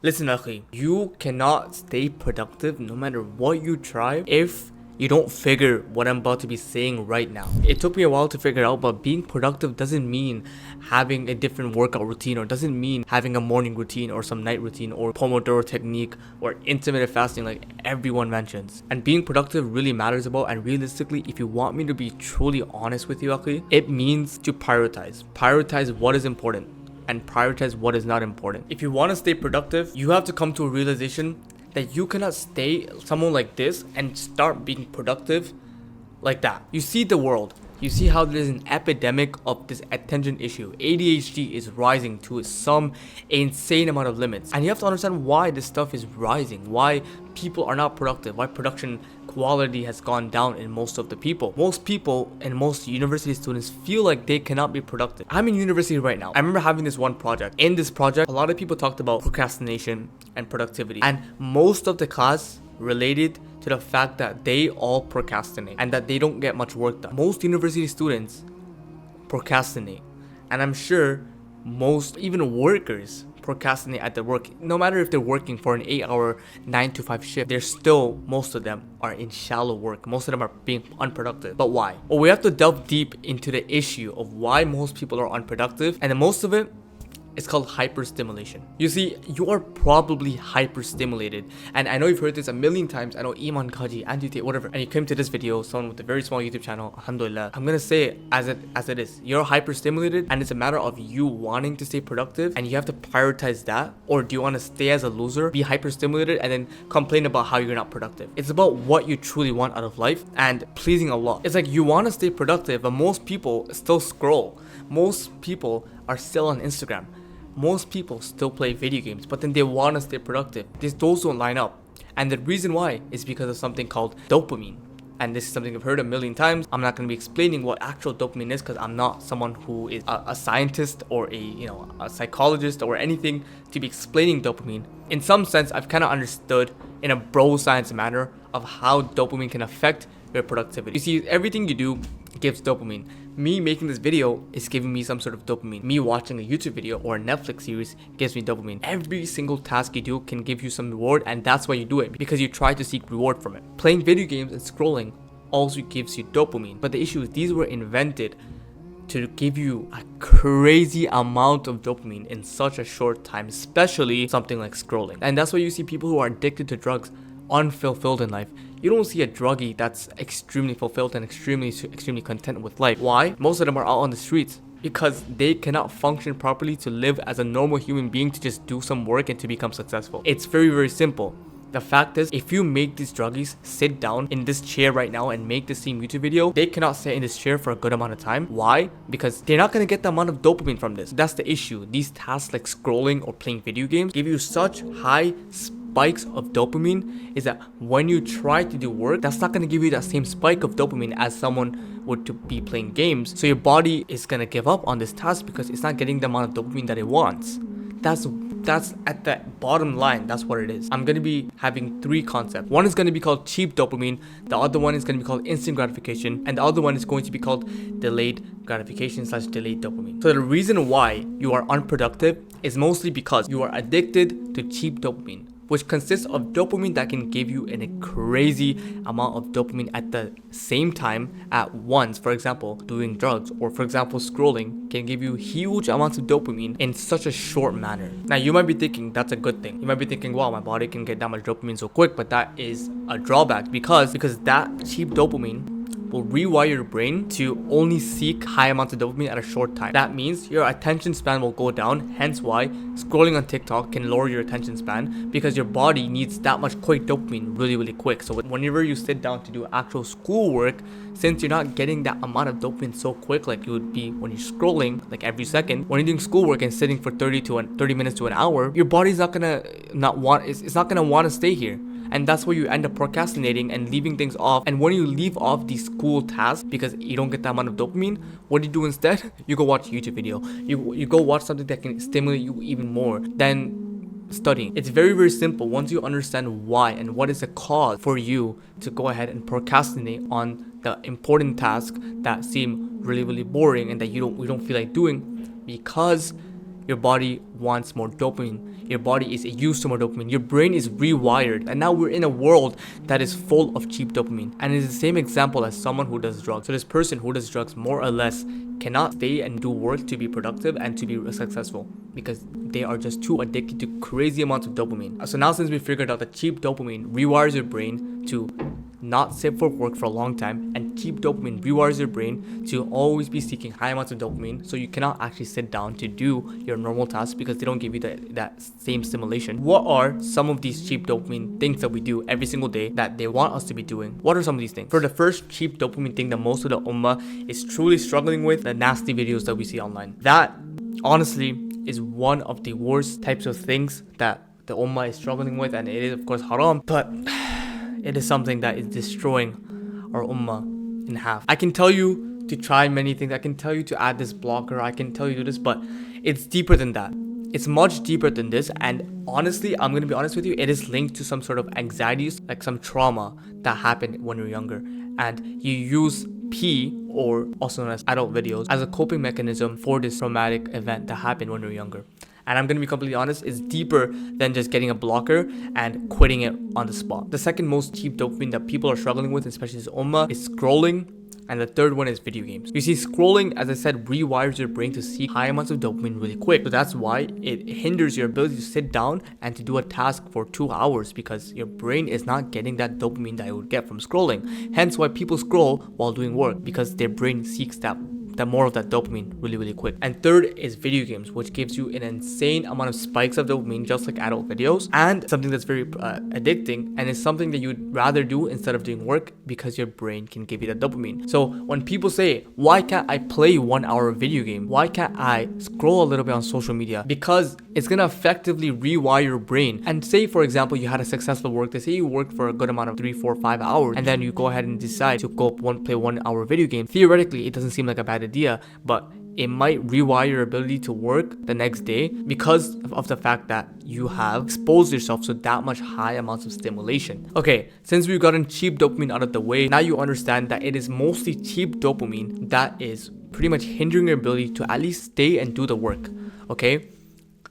Listen, Akhi, you cannot stay productive no matter what you try if you don't figure what I'm about to be saying right now. It took me a while to figure out, but being productive doesn't mean having a different workout routine, or doesn't mean having a morning routine or some night routine or Pomodoro technique or intermittent fasting like everyone mentions. And being productive really matters about, and realistically, if you want me to be truly honest with you, Akhi, it means to prioritize. Prioritize what is important and prioritize what is not important. If you want to stay productive, you have to come to a realization that you cannot stay someone like this and start being productive like that. You see the world. You see how there's an epidemic of this attention issue. ADHD is rising to some insane amount of limits. And you have to understand why this stuff is rising, why people are not productive, why production quality has gone down in most of the people. Most people and most university students feel like they cannot be productive. I'm in university right now. I remember having this one project. In this project, a lot of people talked about procrastination and productivity. And most of the class related to the fact that they all procrastinate and that they don't get much work done. Most university students procrastinate, and I'm sure most even workers procrastinate at their work. No matter if they're working for an 8-hour 9 to 5 shift, they're still, most of them are in shallow work. Most of them are being unproductive. But why? Well, we have to delve deep into the issue of why most people are unproductive, and the most of it, it's called hyperstimulation. You see, you are probably hyperstimulated, and I know you've heard this a million times. I know Iman, Kaji, Andy Tate, whatever, and you came to this video, someone with a very small YouTube channel, alhamdulillah. I'm gonna say it as it is. You're hyperstimulated, and it's a matter of you wanting to stay productive, and you have to prioritize that. Or do you want to stay as a loser, be hyperstimulated, and then complain about how you're not productive? It's about what you truly want out of life and pleasing Allah. It's like you want to stay productive, but most people still scroll. Most people are still on Instagram. Most people still play video games, but then they want to stay productive. Those don't line up. And the reason why is because of something called dopamine. And this is something I've heard a million times. I'm not going to be explaining what actual dopamine is because I'm not someone who is a scientist or a psychologist or anything to be explaining dopamine. In some sense, I've kind of understood in a bro science manner of how dopamine can affect your productivity. You see, everything you do gives dopamine. Me making this video is giving me some sort of dopamine. Me watching a YouTube video or a Netflix series gives me dopamine. Every single task you do can give you some reward, and that's why you do it, because you try to seek reward from it. Playing video games and scrolling also gives you dopamine. But the issue is these were invented to give you a crazy amount of dopamine in such a short time, especially something like scrolling. And that's why you see people who are addicted to drugs unfulfilled in life. You don't see a druggie that's extremely fulfilled and extremely content with life. Why? Most of them are out on the streets because they cannot function properly to live as a normal human being, to just do some work and to become successful. It's very, very simple. The fact is, if you make these druggies sit down in this chair right now and make the same YouTube video, they cannot sit in this chair for a good amount of time. Why? Because they're not going to get the amount of dopamine from this. That's the issue. These tasks like scrolling or playing video games give you such high spikes of dopamine, is that when you try to do work, that's not going to give you that same spike of dopamine as someone would to be playing games. So your body is going to give up on this task because it's not getting the amount of dopamine that it wants. That's at the bottom line. That's what it is. I'm going to be having 3 concepts. One is going to be called cheap dopamine. The other one is going to be called instant gratification. And the other one is going to be called delayed gratification / delayed dopamine. So the reason why you are unproductive is mostly because you are addicted to cheap dopamine, which consists of dopamine that can give you a crazy amount of dopamine at the same time at once. For example, doing drugs, or for example, scrolling can give you huge amounts of dopamine in such a short manner. Now, you might be thinking that's a good thing. You might be thinking, wow, my body can get that much dopamine so quick, but that is a drawback because that cheap dopamine will rewire your brain to only seek high amounts of dopamine at a short time. That means your attention span will go down, hence why scrolling on TikTok can lower your attention span, because your body needs that much quick dopamine really, really quick. So whenever you sit down to do actual schoolwork, since you're not getting that amount of dopamine so quick like you would be when you're scrolling like every second, when you're doing schoolwork and sitting for 30 minutes to an hour, your body's not gonna want to stay here. And that's where you end up procrastinating and leaving things off. And when you leave off these school tasks because you don't get that amount of dopamine, what do you do instead? You go watch a YouTube video. You go watch something that can stimulate you even more than studying. It's very, very simple. Once you understand why and what is the cause for you to go ahead and procrastinate on the important tasks that seem really, really boring and that you don't feel like doing, because your body wants more dopamine. Your body is used to more dopamine. Your brain is rewired. And now we're in a world that is full of cheap dopamine. And it's the same example as someone who does drugs. So this person who does drugs more or less cannot stay and do work to be productive and to be successful because they are just too addicted to crazy amounts of dopamine. So now since we figured out that cheap dopamine rewires your brain to not sit for work for a long time, and cheap dopamine rewires your brain to always be seeking high amounts of dopamine, so you cannot actually sit down to do your normal tasks because they don't give you that same stimulation. What are some of these cheap dopamine things that we do every single day that they want us to be doing? What are some of these things? For the first cheap dopamine thing that most of the ummah is truly struggling with, the nasty videos that we see online. That honestly is one of the worst types of things that the ummah is struggling with, and it is of course haram, but it is something that is destroying our ummah in half. I can tell you to try many things. I can tell you to add this blocker. I can tell you to do this, but it's deeper than that. It's much deeper than this. And honestly, I'm going to be honest with you, it is linked to some sort of anxieties, like some trauma that happened when you're younger. And you use P, or also known as adult videos, as a coping mechanism for this traumatic event that happened when you're younger. And I'm going to be completely honest, it's deeper than just getting a blocker and quitting it on the spot. The second most cheap dopamine that people are struggling with, especially this ummah, is scrolling. And the third one is video games. You see, scrolling, as I said, rewires your brain to seek high amounts of dopamine really quick. So that's why it hinders your ability to sit down and to do a task for 2 hours, because your brain is not getting that dopamine that it would get from scrolling. Hence why people scroll while doing work, because their brain seeks that more of that dopamine really quick. And third is video games, which gives you an insane amount of spikes of dopamine, just like adult videos, and something that's very addicting, and it's something that you'd rather do instead of doing work because your brain can give you that dopamine. So when people say, why can't I play 1 hour video game? Why can't I scroll a little bit on social media? Because it's gonna effectively rewire your brain. And say, for example, you had a successful work day. Say you worked for a good amount of 3, 4, 5 hours, and then you go ahead and decide to go play 1 hour video game. Theoretically, it doesn't seem like a bad idea, but it might rewire your ability to work the next day because of the fact that you have exposed yourself to that much high amounts of stimulation. Okay, since we've gotten cheap dopamine out of the way, now you understand that it is mostly cheap dopamine that is pretty much hindering your ability to at least stay and do the work. Okay,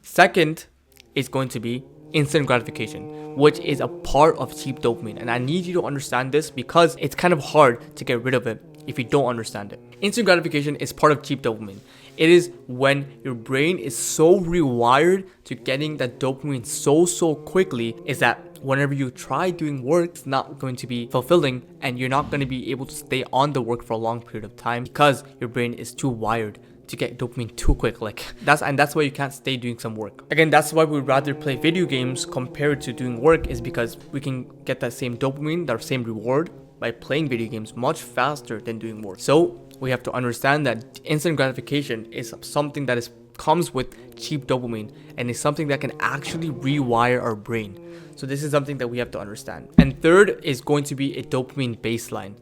second is going to be instant gratification, which is a part of cheap dopamine, and I need you to understand this because it's kind of hard to get rid of it if you don't understand it. Instant gratification is part of cheap dopamine. It is when your brain is so rewired to getting that dopamine so quickly, is that whenever you try doing work, it's not going to be fulfilling, and you're not going to be able to stay on the work for a long period of time because your brain is too wired to get dopamine too quick. That's why you can't stay doing some work. Again, that's why we'd rather play video games compared to doing work, is because we can get that same dopamine, that same reward by playing video games much faster than doing work. So we have to understand that instant gratification is something that comes with cheap dopamine, and is something that can actually rewire our brain. So this is something that we have to understand. And third is going to be a dopamine baseline,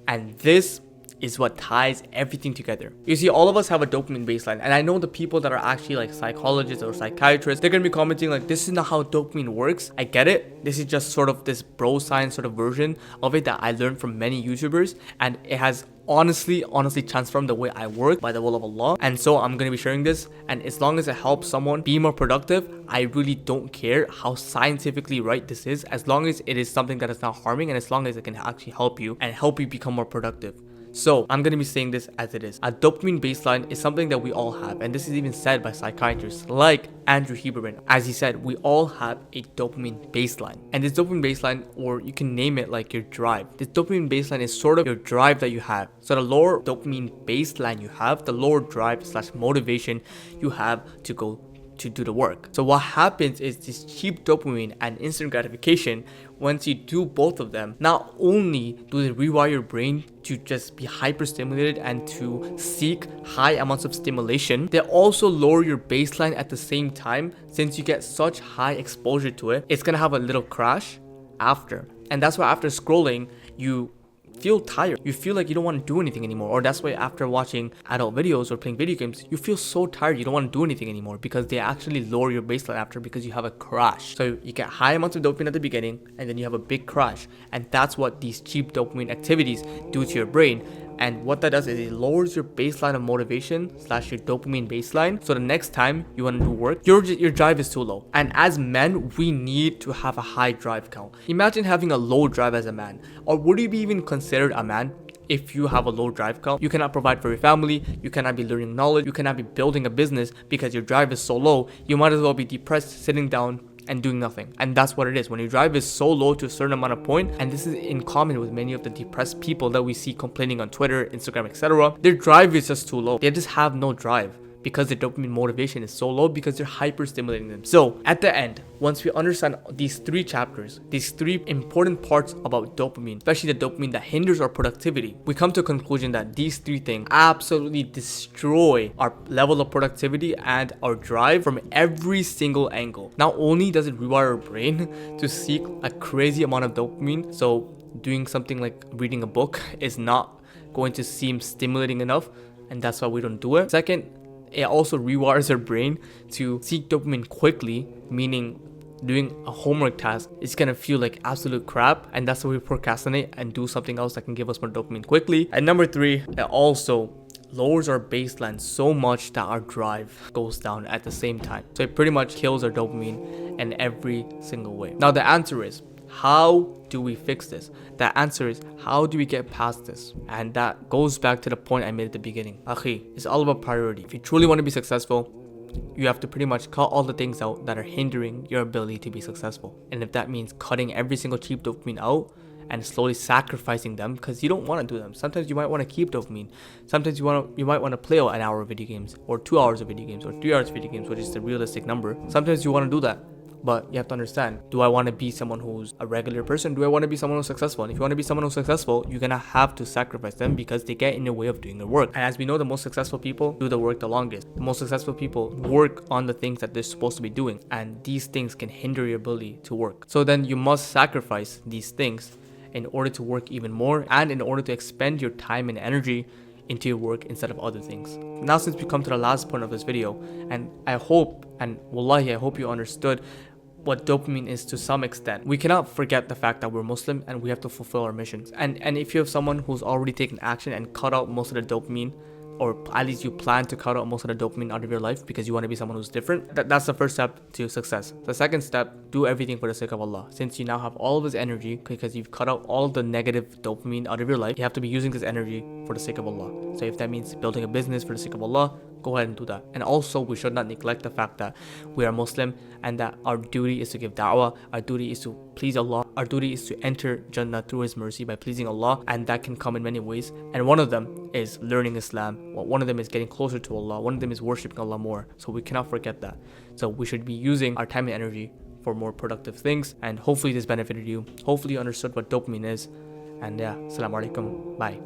and this is what ties everything together. You see, all of us have a dopamine baseline, and I know the people that are actually like psychologists or psychiatrists, they're gonna be commenting like, this is not how dopamine works. I get it. This is just sort of this bro science sort of version of it that I learned from many YouTubers, and it has honestly transformed the way I work by the will of Allah. And so I'm gonna be sharing this, and as long as it helps someone be more productive, I really don't care how scientifically right this is, as long as it is something that is not harming, and as long as it can actually help you and help you become more productive. So I'm going to be saying this as it is. A dopamine baseline is something that we all have, and this is even said by psychiatrists like Andrew Huberman. As he said, we all have a dopamine baseline, and this dopamine baseline, or you can name it like your drive, this dopamine baseline is sort of your drive that you have. So the lower dopamine baseline you have, the lower drive / motivation you have to go to do the work. So what happens is this cheap dopamine and instant gratification, once you do both of them, not only do they rewire your brain to just be hyper-stimulated and to seek high amounts of stimulation, they also lower your baseline at the same time. Since you get such high exposure to it, it's gonna have a little crash after. And that's why after scrolling, you feel tired. You feel like you don't want to do anything anymore. Or that's why after watching adult videos or playing video games, you feel so tired you don't want to do anything anymore, because they actually lower your baseline after, because you have a crash. So you get high amounts of dopamine at the beginning, and then you have a big crash. And that's what these cheap dopamine activities do to your brain. And what that does is it lowers your baseline of motivation / your dopamine baseline. So the next time you want to do work, your drive is too low. And as men, we need to have a high drive count. Imagine having a low drive as a man. Or would you be even considered a man if you have a low drive count? You cannot provide for your family, you cannot be learning knowledge, you cannot be building a business because your drive is so low. You might as well be depressed, sitting down and doing nothing. And that's what it is. When your drive is so low to a certain amount of point, and this is in common with many of the depressed people that we see complaining on Twitter, Instagram, etc., their drive is just too low. They just have no drive because their dopamine motivation is so low because they're hyper stimulating them. So at the end, once we understand these 3 chapters, these 3 important parts about dopamine, especially the dopamine that hinders our productivity, we come to a conclusion that these 3 things absolutely destroy our level of productivity and our drive from every single angle. Not only does it rewire our brain to seek a crazy amount of dopamine, so doing something like reading a book is not going to seem stimulating enough, and that's why we don't do it. Second, it also rewires our brain to seek dopamine quickly, meaning doing a homework task is gonna feel like absolute crap, and that's why we procrastinate and do something else that can give us more dopamine quickly. And number 3, it also lowers our baseline so much that our drive goes down at the same time. So it pretty much kills our dopamine in every single way. Now the answer is, how do we fix this? The answer is, how do we get past this? And that goes back to the point I made at the beginning. Akhi, it's all about priority. If you truly want to be successful, you have to pretty much cut all the things out that are hindering your ability to be successful. And if that means cutting every single cheap dopamine out and slowly sacrificing them because you don't want to do them. Sometimes you might want to keep dopamine. Sometimes you might want to play an hour of video games, or 2 hours of video games, or 3 hours of video games, which is the realistic number. Sometimes you want to do that. But you have to understand, do I want to be someone who's a regular person? Do I want to be someone who's successful? And if you want to be someone who's successful, you're going to have to sacrifice them because they get in the way of doing the work. And as we know, the most successful people do the work the longest. The most successful people work on the things that they're supposed to be doing. And these things can hinder your ability to work. So then you must sacrifice these things in order to work even more and in order to expend your time and energy into your work instead of other things. Now, since we come to the last point of this video, and I hope, and wallahi, I hope you understood what dopamine is to some extent. We cannot forget the fact that we're Muslim and we have to fulfill our missions. And if you have someone who's already taken action and cut out most of the dopamine, or at least you plan to cut out most of the dopamine out of your life because you want to be someone who's different, that's the first step to success. The second step, do everything for the sake of Allah. Since you now have all of this energy because you've cut out all the negative dopamine out of your life, you have to be using this energy for the sake of Allah. So if that means building a business for the sake of Allah, go ahead and do that. And also, we should not neglect the fact that we are Muslim and that our duty is to give da'wah, our duty is to please Allah, our duty is to enter Jannah through His mercy by pleasing Allah, and that can come in many ways. And one of them is learning Islam, one of them is getting closer to Allah, one of them is worshipping Allah more. So we cannot forget that. So we should be using our time and energy for more productive things, and hopefully this benefited you. Hopefully you understood what dopamine is. And yeah, assalamu alaikum, bye.